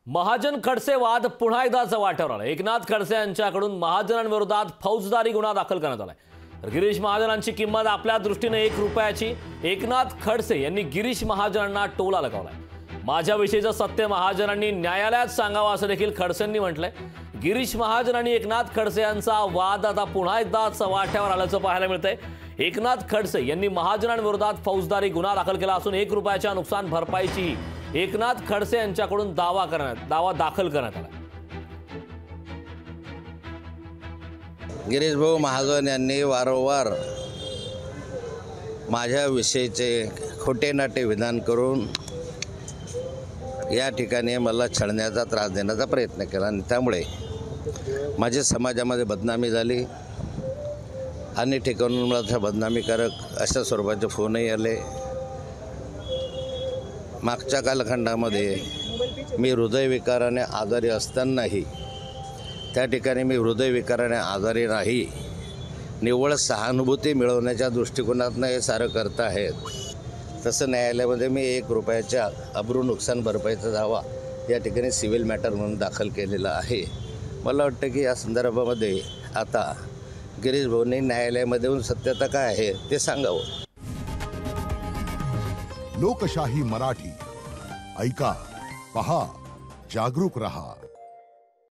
महाजन खडसे वाद पुन्हा एकदा चव्हाट्यावर आला। एकनाथ खडसे यांच्याकडून महाजनांविरोधात फौजदारी गुन्हा दाखल करण्यात आलाय। तर गिरीश महाजनांची किंमत आपल्या दृष्टीने 1 रुपयाची। एकनाथ खडसे यांनी गिरीश महाजनांना टोला लगावलाय। माझ्याविषयीचं सत्य महाजनांनी न्यायालयात सांगावं असं देखील खडसेंनी म्हटलंय। गिरीश महाजन आणि एकनाथ खडसे यांचा वाद आता पुन्हा एकदा चव्हाट्यावर आल्याचं पाहायला मिळतंय। एकनाथ खडसे यांनी महाजनांविरोधात फौजदारी गुन्हा दाखल केला असून 1 रुपयाच्या नुकसान भरपाईची एकनाथ खडसे यांच्याकडून दावा दाखल करण्यात आला। गिरीश भाऊ महाजन यांनी वारंवार माझ्याविषयीचे खोटे नाटे विधान करून या ठिकाणी मला छळण्याचा त्रास देण्याचा प्रयत्न केला आणि त्यामुळे माझी समाजामध्ये बदनामी झाली। आणि ठिकाणून मला बदनामीकारक अशा स्वरूपाचे फोनही आले। मागच्या कालखंडामध्ये मी हृदयविकाराने आजारी असतानाही त्या ठिकाणी मी हृदयविकाराने आजारी नाही, निव्वळ सहानुभूती मिळवण्याच्या दृष्टिकोनातून हे सारं करत आहेत। तसं न्यायालयामध्ये मी 1 रुपयाच्या अब्रू नुकसान भरपाईचा दावा या ठिकाणी सिव्हिल मॅटर म्हणून दाखल केलेला आहे। मला वाटतं की या संदर्भामध्ये आता गिरीश भाऊंनी न्यायालयामध्ये येऊन सत्यता काय आहे ते सांगावं। लोकशाही मराठी ऐका, पहा, जागरूक रहा।